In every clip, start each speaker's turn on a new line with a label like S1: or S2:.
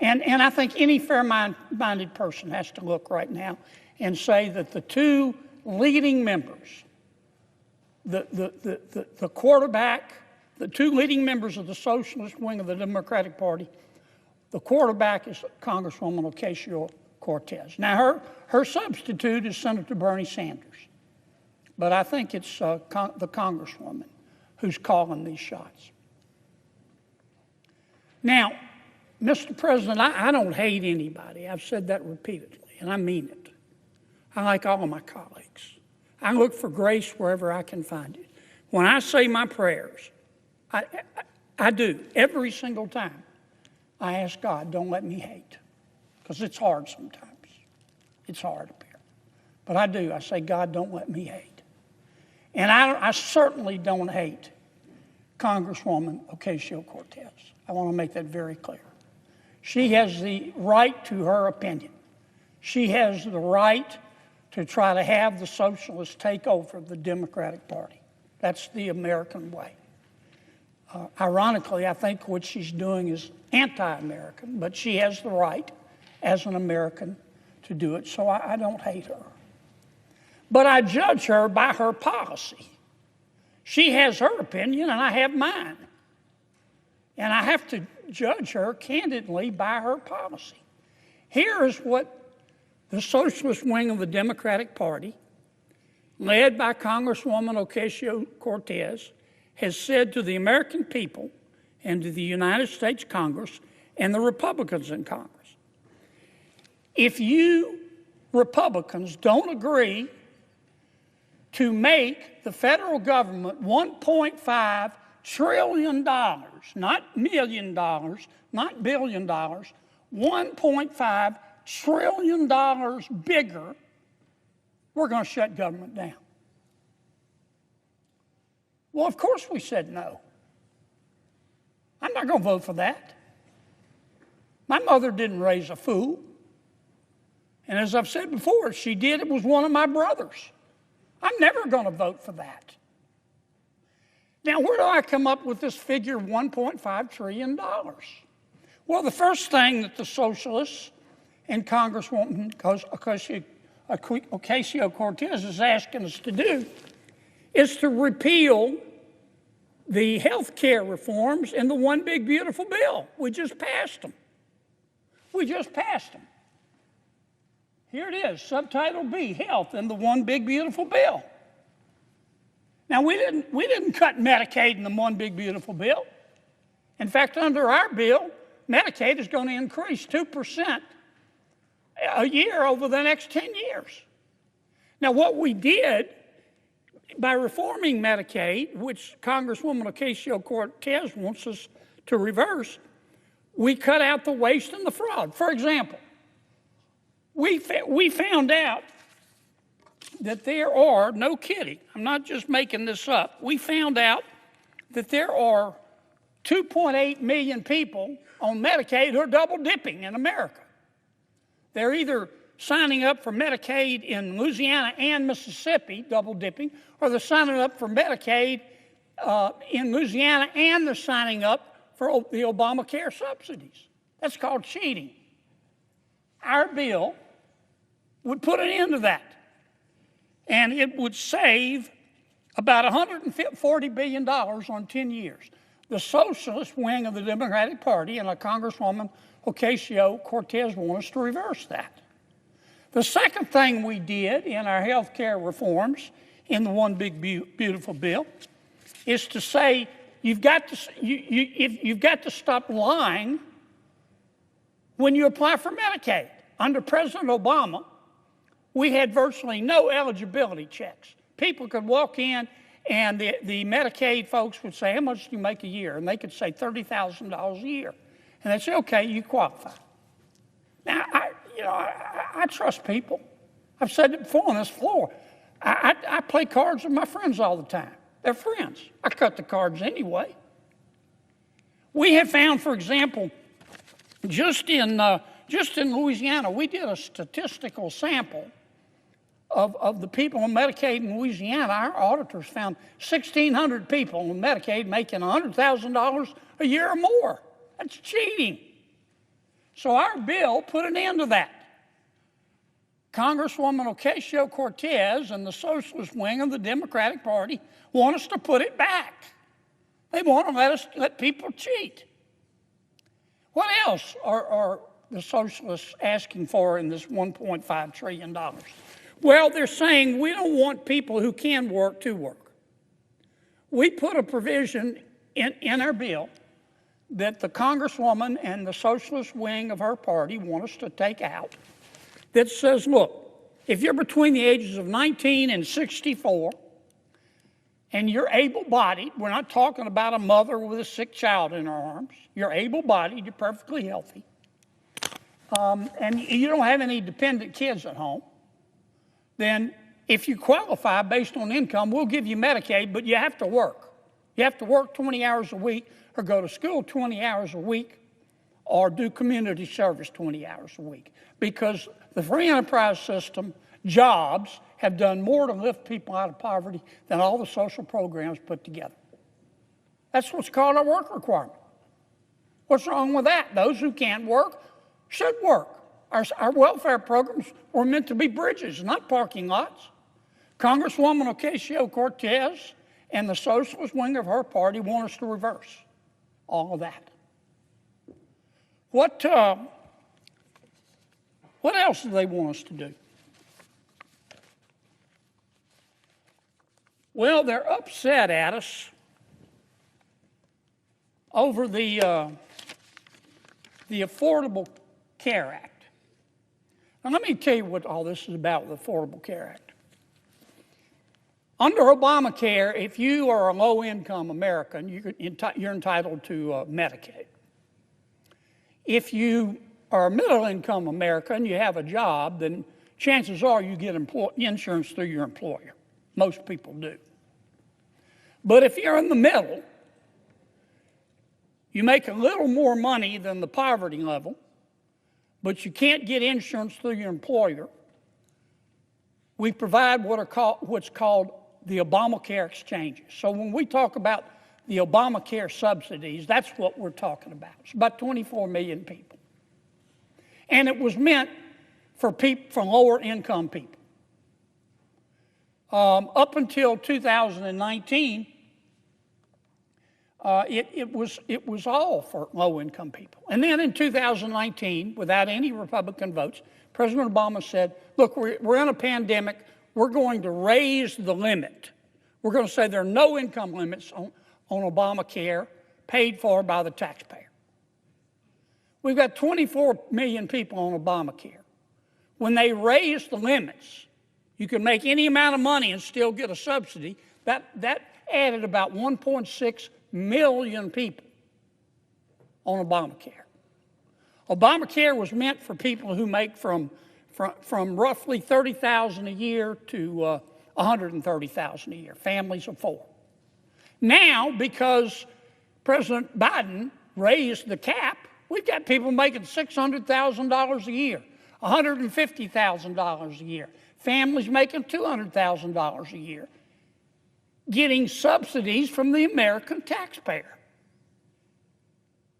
S1: And I think any fair-minded person has to look right now and say that the two leading members, the quarterback, the two leading members of the socialist wing of the Democratic Party, the quarterback is Congresswoman Ocasio-Cortez. Now, her substitute is Senator Bernie Sanders. But I think it's the Congresswoman who's calling these shots. Now, Mr. President, I don't hate anybody. I've said that repeatedly, and I mean it. I like all of my colleagues. I look for grace wherever I can find it. When I say my prayers, I do, every single time. I ask God, don't let me hate, because it's hard sometimes. It's hard up here. But I do. I say, God, don't let me hate. And I certainly don't hate Congresswoman Ocasio-Cortez. I want to make that very clear. She has the right to her opinion. She has the right to try to have the socialists take over the Democratic Party. That's the American way. Ironically, I think what she's doing is anti-American, but she has the right as an American to do it, so I don't hate her. But I judge her by her policy. She has her opinion and I have mine. And I have to judge her candidly by her policy. Here is what the socialist wing of the Democratic Party, led by Congresswoman Ocasio-Cortez, has said to the American people and to the United States Congress and the Republicans in Congress. If you Republicans don't agree to make the federal government $1.5 trillion, not $million, not $1 billion, $1.5 trillion bigger, we're going to shut government down. Well, of course we said no. I'm not going to vote for that. My mother didn't raise a fool. And as I've said before, if she did, it was one of my brothers. I'm never going to vote for that. Now, where do I come up with this figure of $1.5 trillion? Well, the first thing that the socialists and Congresswoman Ocasio-Cortez is asking us to do is to repeal the health care reforms in the One Big Beautiful Bill. We just passed them. Here it is, Subtitle B, Health in the One Big Beautiful Bill. Now, we didn't cut Medicaid in the One Big Beautiful Bill. In fact, under our bill, Medicaid is going to increase 2% a year over the next 10 years. Now, what we did by reforming Medicaid, which Congresswoman Ocasio-Cortez wants us to reverse, we cut out the waste and the fraud. For example, we found out that there are, no kidding, I'm not just making this up, we found out that there are 2.8 million people on Medicaid who are double dipping in America. They're either signing up for Medicaid in Louisiana and Mississippi, double dipping, or they're signing up for Medicaid in Louisiana and they're signing up for the Obamacare subsidies. That's called cheating. Our bill would put an end to that. And it would save about $140 billion on 10 years. The socialist wing of the Democratic Party and a Congresswoman Ocasio-Cortez want us to reverse that. The second thing we did in our health care reforms in the One Big Beautiful Bill is to say you've got to stop lying when you apply for Medicaid. Under President Obama, we had virtually no eligibility checks. People could walk in and the Medicaid folks would say, how much do you make a year? And they could say $30,000 a year. And they'd say, okay, you qualify. Now, I trust people. I've said it before on this floor. I play cards with my friends all the time. They're friends. I cut the cards anyway. We have found, for example, just in Louisiana, we did a statistical sample of the people on Medicaid in Louisiana. Our auditors found 1,600 people on Medicaid making $100,000 a year or more. That's cheating. So our bill put an end to that. Congresswoman Ocasio-Cortez and the socialist wing of the Democratic Party want us to put it back. They want to let people cheat. What else are the socialists asking for in this $1.5 trillion? Well, they're saying we don't want people who can work to work. We put a provision in our bill that the Congresswoman and the socialist wing of her party want us to take out that says, look, if you're between the ages of 19 and 64 and you're able-bodied, we're not talking about a mother with a sick child in her arms, you're able-bodied, you're perfectly healthy, and you don't have any dependent kids at home, then if you qualify based on income, we'll give you Medicaid, but you have to work. You have to work 20 hours a week or go to school 20 hours a week or do community service 20 hours a week, because the free enterprise system, jobs, have done more to lift people out of poverty than all the social programs put together. That's what's called a work requirement. What's wrong with that? Those who can't work should work. Our welfare programs were meant to be bridges, not parking lots. Congresswoman Ocasio-Cortez and the socialist wing of her party want us to reverse all of that. What else do they want us to do? Well, they're upset at us over the Affordable Care Act. Now, let me tell you what all this is about with the Affordable Care Act. Under Obamacare, if you are a low-income American, you're entitled to Medicaid. If you are a middle-income American and you have a job, then chances are you get insurance through your employer. Most people do. But if you're in the middle, you make a little more money than the poverty level, but you can't get insurance through your employer, we provide what's called the Obamacare exchanges. So when we talk about the Obamacare subsidies, that's what we're talking about. It's about 24 million people. And it was meant for lower income people. Up until 2019, it was all for low-income people. And then in 2019, without any Republican votes, President Obama said, look, we're in a pandemic. We're going to raise the limit. We're going to say there are no income limits on Obamacare paid for by the taxpayer. We've got 24 million people on Obamacare. When they raised the limits, you can make any amount of money and still get a subsidy. That added about 1.6 million people on Obamacare. Obamacare was meant for people who make from roughly $30,000 a year to $130,000 a year, families of four. Now, because President Biden raised the cap, we've got people making $600,000 a year, $150,000 a year, families making $200,000 a year, getting subsidies from the American taxpayer.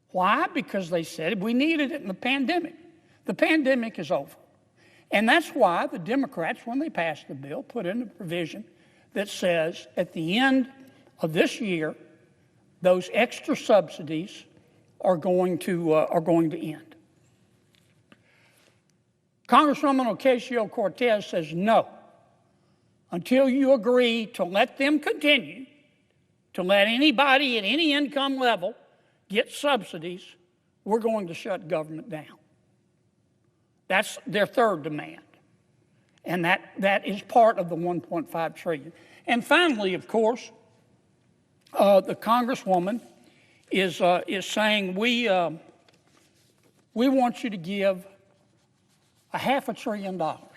S1: Why? Because they said we needed it in the pandemic. The pandemic is over. And that's why the Democrats, when they passed the bill, put in a provision that says at the end of this year, those extra subsidies are going to end. Congresswoman Ocasio-Cortez says no. Until you agree to let them continue, to let anybody at any income level get subsidies, we're going to shut government down. That's their third demand. And that is part of the $1.5 trillion. And finally, of course, the Congresswoman is saying we want you to give $500 billion, not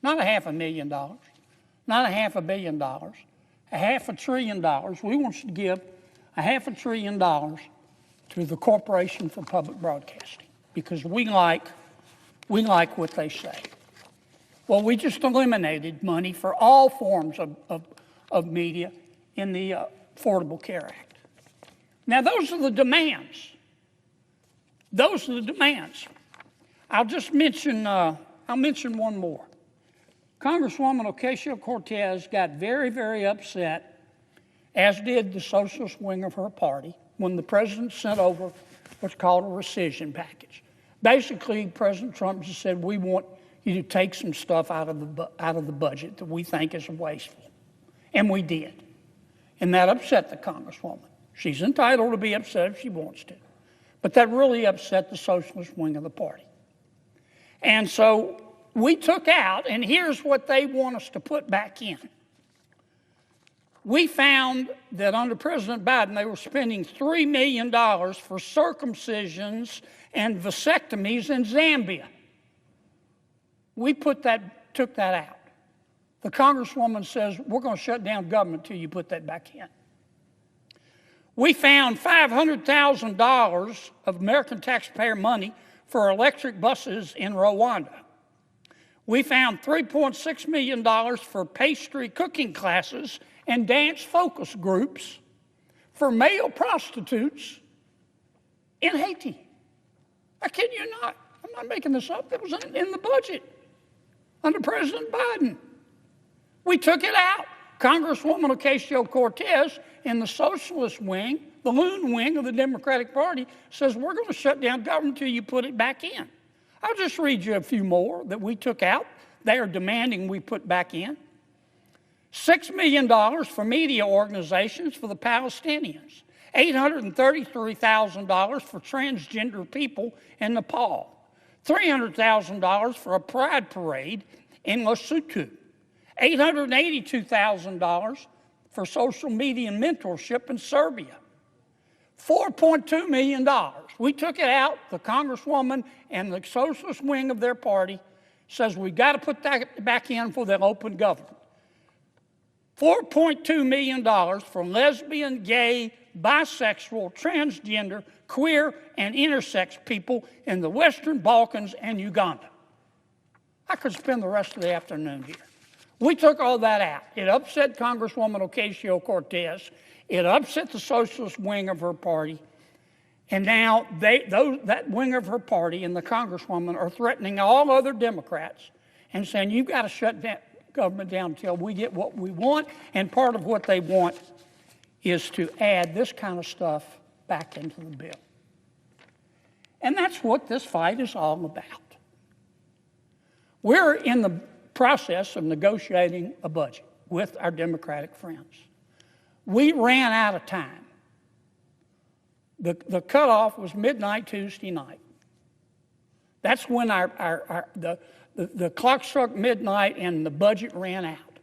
S1: $500,000, not $500 million, $500 billion. We want you to give $500 billion to the Corporation for Public Broadcasting because we like what they say. Well, we just eliminated money for all forms of media in the Affordable Care Act. Now, those are the demands. Those are the demands. I'll just mention, I'll mention one more. Congresswoman Ocasio-Cortez got very, very upset, as did the socialist wing of her party, when the president sent over what's called a rescission package. Basically, President Trump just said, we want you to take some stuff out of the budget that we think is wasteful. And we did. And that upset the Congresswoman. She's entitled to be upset if she wants to. But that really upset the socialist wing of the party. And so we took out, and here's what they want us to put back in. We found that under President Biden, they were spending $3 million for circumcisions and vasectomies in Zambia. We took that out. The Congresswoman says, we're going to shut down government until you put that back in. We found $500,000 of American taxpayer money for electric buses in Rwanda. We found $3.6 million for pastry cooking classes and dance focus groups for male prostitutes in Haiti. I kid you not. I'm not making this up. It was in the budget under President Biden. We took it out. Congresswoman Ocasio-Cortez in the socialist wing, the loon wing of the Democratic Party, says we're going to shut down government until you put it back in. I'll just read you a few more that we took out. They are demanding we put back in. $6 million for media organizations for the Palestinians. $833,000 for transgender people in Nepal. $300,000 for a pride parade in Lesotho. $882,000 for social media mentorship in Serbia. $4.2 million. We took it out. The Congresswoman and the socialist wing of their party says we've got to put that back in for the open government. $4.2 million for lesbian, gay, bisexual, transgender, queer, and intersex people in the Western Balkans and Uganda. I could spend the rest of the afternoon here. We took all that out. It upset Congresswoman Ocasio-Cortez. It upset the socialist wing of her party. And now that wing of her party and the Congresswoman are threatening all other Democrats and saying, you've got to shut that government down until we get what we want. And part of what they want is to add this kind of stuff back into the bill. And that's what this fight is all about. We're in the process of negotiating a budget with our Democratic friends. We ran out of time. The cutoff was midnight Tuesday night. That's when the clock struck midnight and the budget ran out.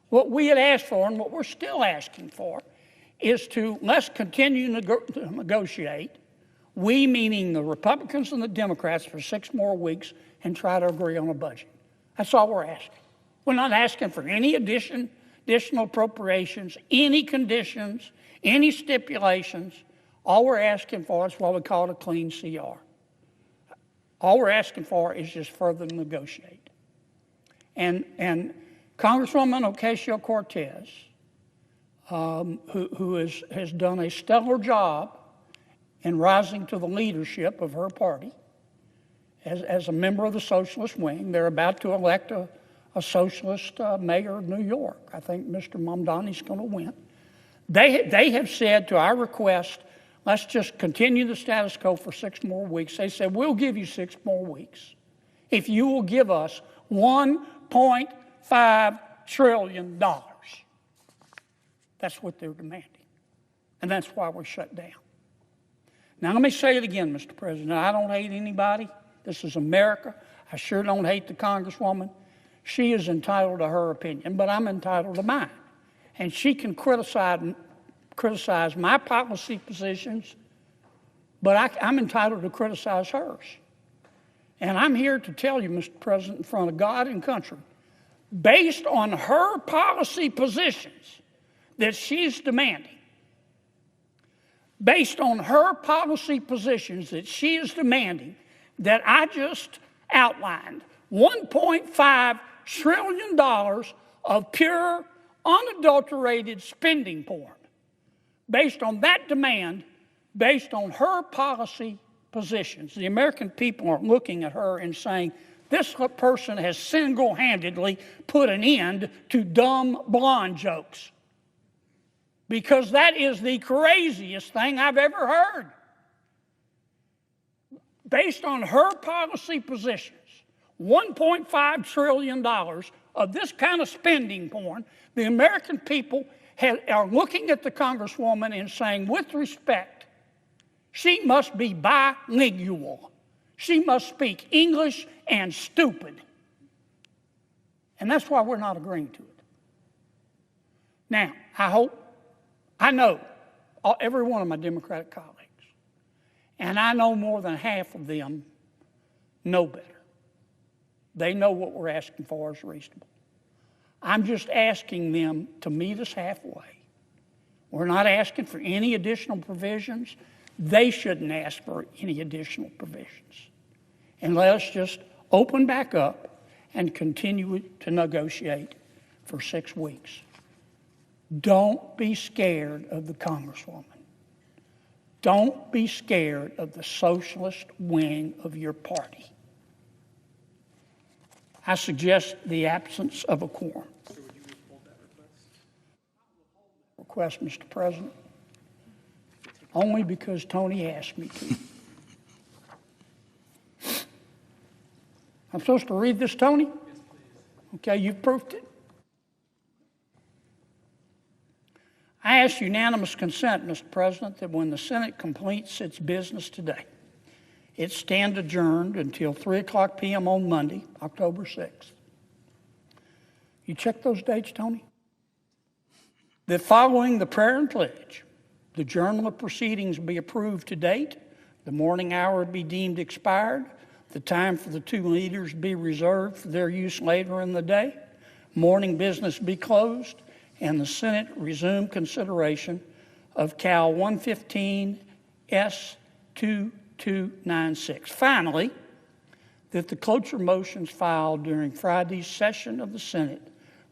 S1: What we had asked for and what we're still asking for is let's continue to negotiate, we meaning the Republicans and the Democrats, for 6 more weeks and try to agree on a budget. That's all we're asking. We're not asking for any additional appropriations, any conditions, any stipulations. All we're asking for is what we call a clean CR. All we're asking for is just further negotiate. And Congresswoman Ocasio-Cortez, who has done a stellar job in rising to the leadership of her party as a member of the socialist wing. They're about to elect a socialist mayor of New York. I think Mr. Mamdani's going to win. They have said to our request, let's just continue the status quo for 6 more weeks. They said, we'll give you 6 more weeks if you will give us $1.5 trillion. That's what they're demanding. And that's why we're shut down. Now, let me say it again, Mr. President. I don't hate anybody. This is America. I sure don't hate the Congresswoman. She is entitled to her opinion, but I'm entitled to mine. And she can criticize my policy positions, but I'm entitled to criticize hers. And I'm here to tell you, Mr. President, in front of God and country, based on her policy positions that she's demanding, based on her policy positions that she is demanding, that I just outlined, $1.5 trillion of pure, unadulterated spending porn. Based on that demand, based on her policy positions. The American people are looking at her and saying, this person has single-handedly put an end to dumb blonde jokes. Because that is the craziest thing I've ever heard. Based on her policy positions, $1.5 trillion of this kind of spending porn, the American people are looking at the Congresswoman and saying, with respect, she must be bilingual. She must speak English and stupid. And that's why we're not agreeing to it. Now, I know every one of my Democratic colleagues, and I know more than half of them know better. They know what we're asking for is reasonable. I'm just asking them to meet us halfway. We're not asking for any additional provisions. They shouldn't ask for any additional provisions. And let us just open back up and continue to negotiate for 6 weeks. Don't be scared of the Congresswoman. Don't be scared of the socialist wing of your party. I suggest the absence of a quorum. Sir, would you withhold that request? Mr. President, only because Tony asked me to. I'm supposed to read this, Tony? Yes, please. Okay, you've proofed it. I ask unanimous consent, Mr. President, that when the Senate completes its business today, it stand adjourned until 3:00 p.m. on Monday, October 6th. You check those dates, Tony? That following the prayer and pledge, the journal of proceedings be approved to date, the morning hour be deemed expired, the time for the two leaders be reserved for their use later in the day, morning business be closed, and the Senate resume consideration of Cal 115 S2296. Finally, that the cloture motions filed during Friday's session of the Senate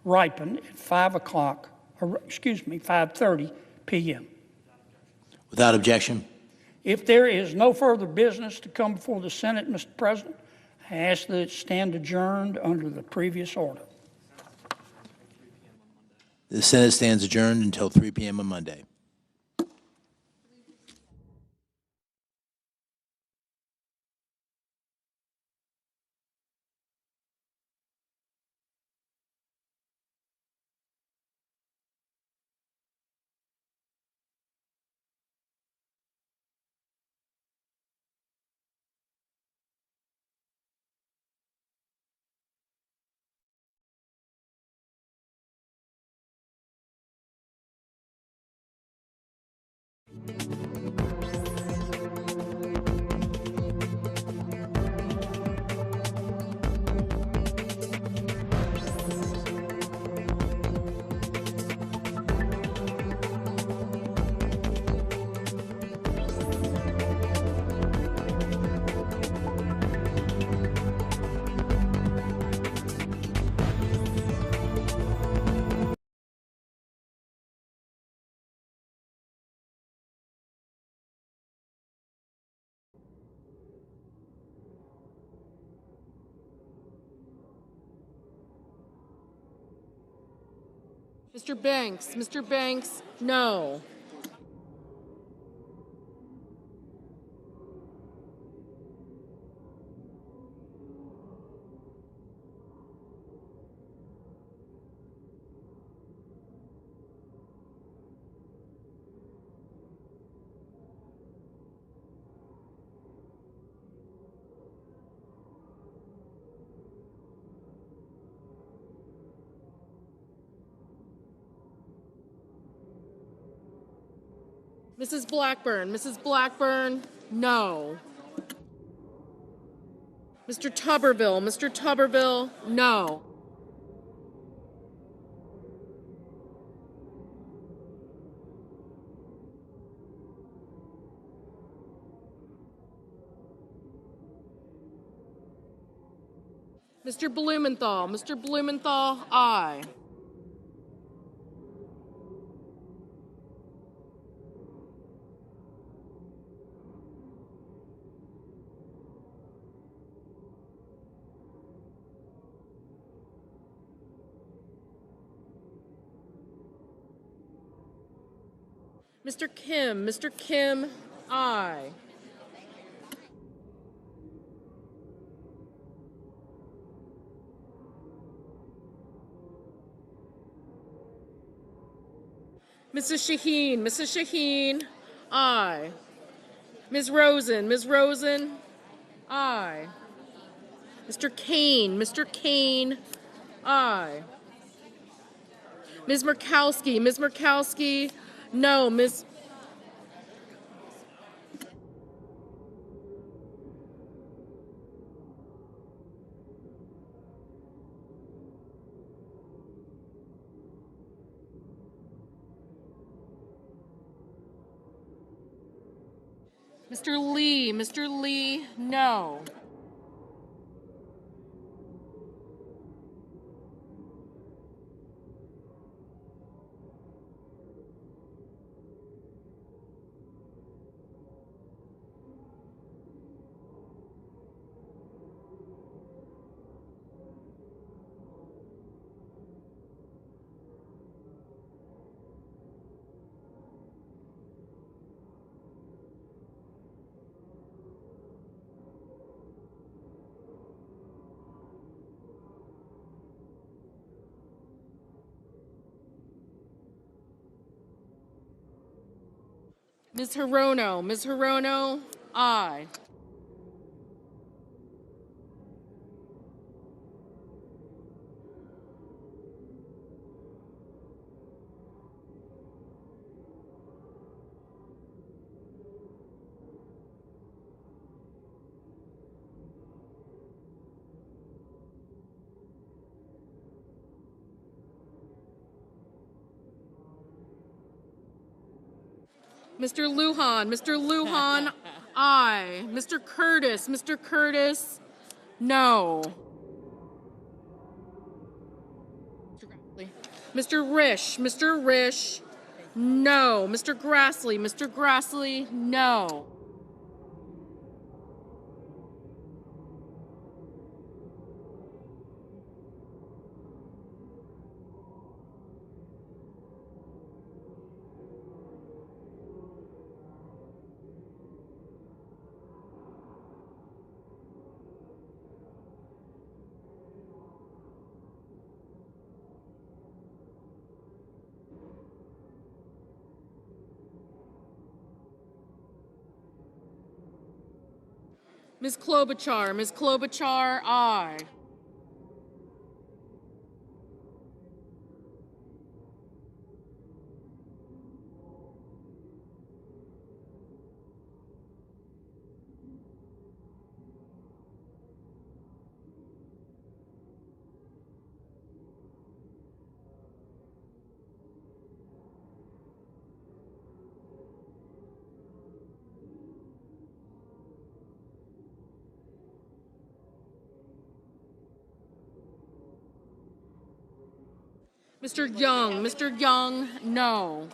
S1: ripen at 5:30 p.m.
S2: Without objection.
S1: If there is no further business to come before the Senate, Mr. President, I ask that it stand adjourned under the previous order.
S2: The Senate stands adjourned until 3 p.m. on Monday.
S3: Mr. Banks, no. Mrs. Blackburn, no. Mr. Tuberville, no. Mr. Blumenthal, aye. Mr. Kim, aye. Mrs. Shaheen, aye. Ms. Rosen, aye. Mr. Kane, aye. Ms. Murkowski, no. Mr. Lee, no. Ms. Hirono, aye. Mr. Lujan, aye. Mr. Curtis, no. Mr. Rish, no. Mr. Grassley, no. Ms. Klobuchar, aye. Mr. Young, no.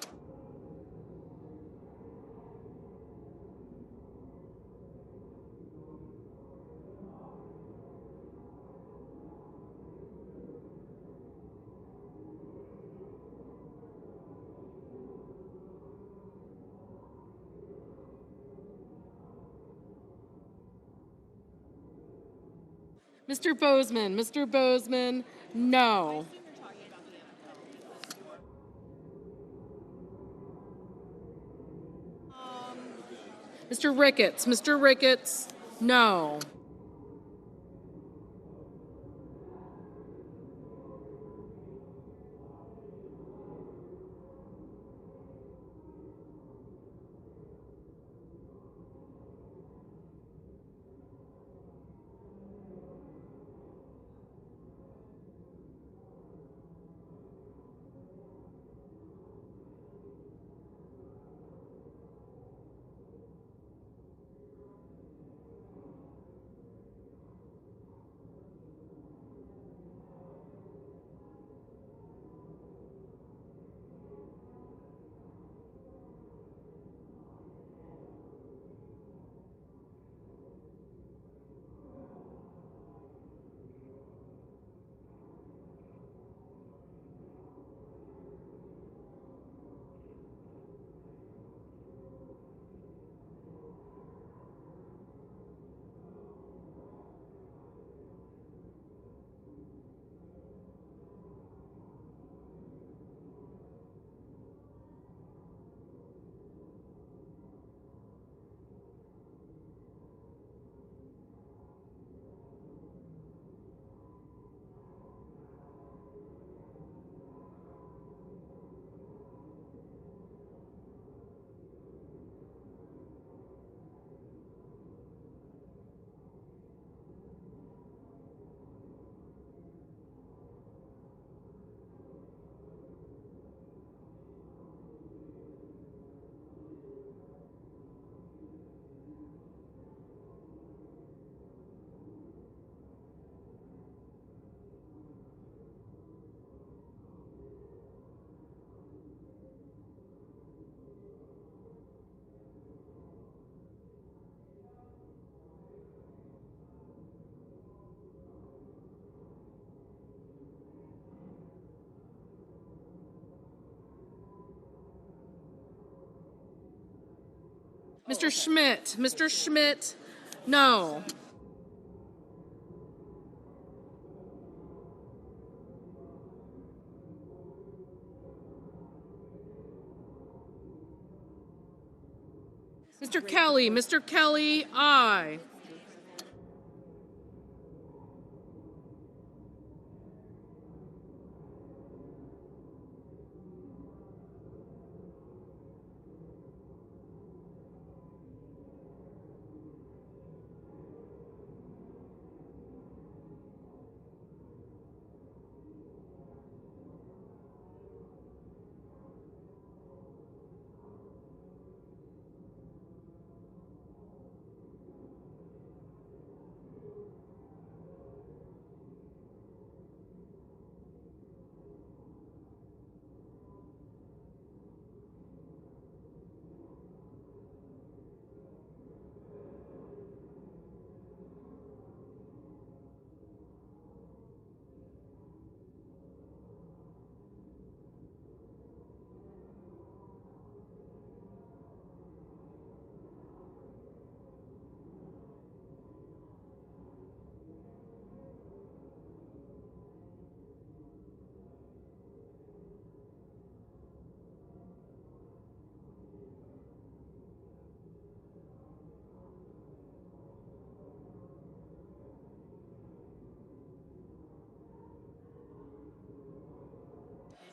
S3: Mr. Bozeman, no. Mr. Ricketts, no. Mr. Schmidt, Mr. Schmidt, no. Mr. Kelly, aye.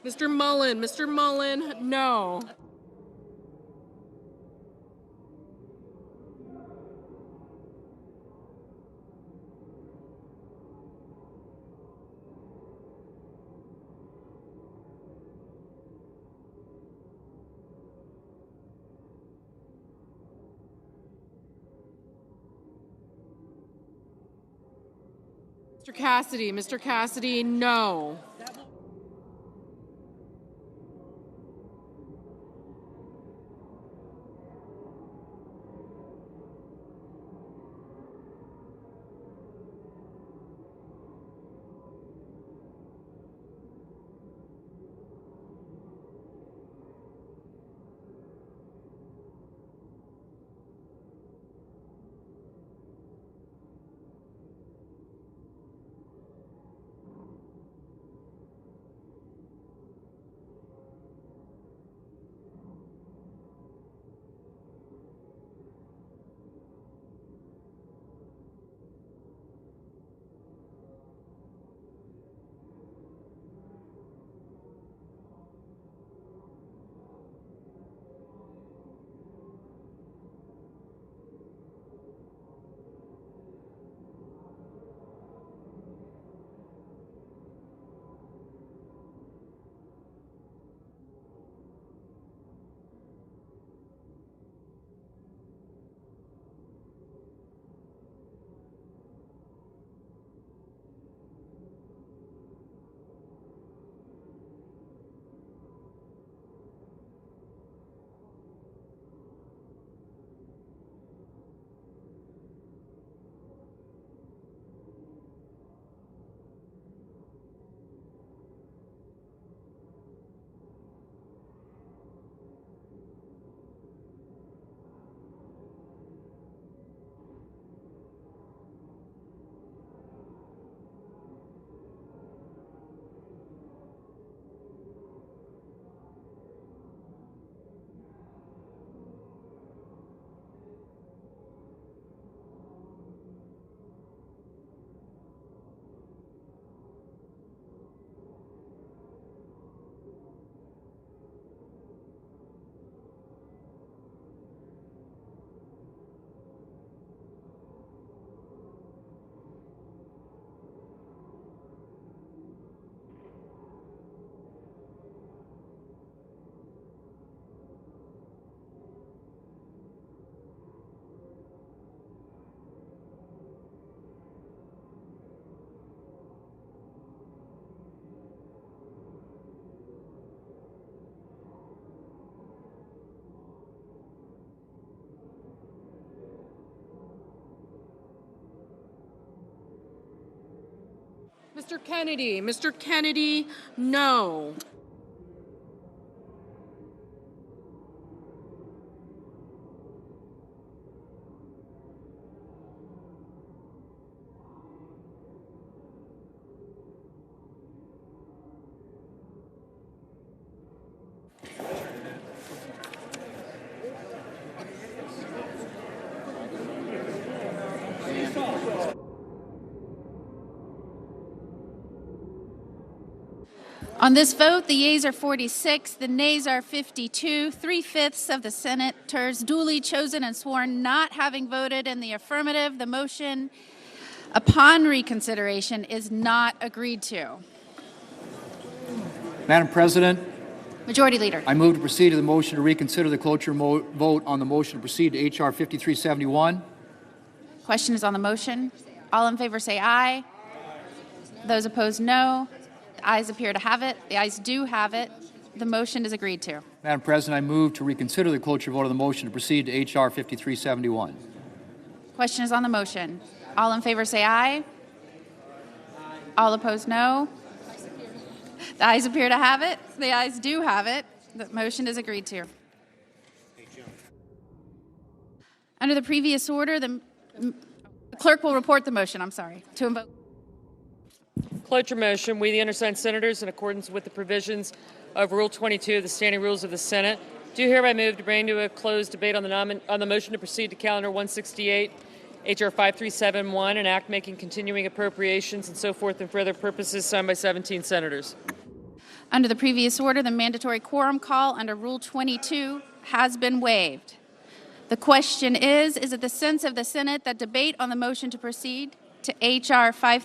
S3: Mr. Mullen, no. Mr. Cassidy, no. Mr. Kennedy, no.
S4: On this vote, the yeas are 46, the nays are 52. 3/5 of the senators duly chosen and sworn not having voted in the affirmative. The motion upon reconsideration is not agreed to.
S5: Madam President,
S4: Majority Leader.
S5: I move to proceed to the motion to reconsider the cloture vote on the motion to proceed to H.R. 5371.
S4: Question is on the motion. All in favor say aye. Those opposed, no. The ayes appear to have it. The ayes do have it. The motion is agreed to.
S5: Madam President, I move to reconsider the cloture vote on the motion to proceed to H.R. 5371.
S4: Question is on the motion. All in favor say aye. All opposed, no. The ayes appear to have it. The ayes do have it. The motion is agreed to. Under the previous order, the clerk will report the motion. To invoke.
S6: Cloture motion. We, the undersigned senators, in accordance with the provisions of Rule 22 of the Standing Rules of the Senate, do hereby move to bring to a closed debate on the motion to proceed to Calendar 168, H.R. 5371, an act making continuing appropriations and so forth and for other purposes, signed by 17 senators.
S4: Under the previous order, the mandatory quorum call under Rule 22 has been waived. The question is it the sense of the Senate that debate on the motion to proceed to H.R. 5371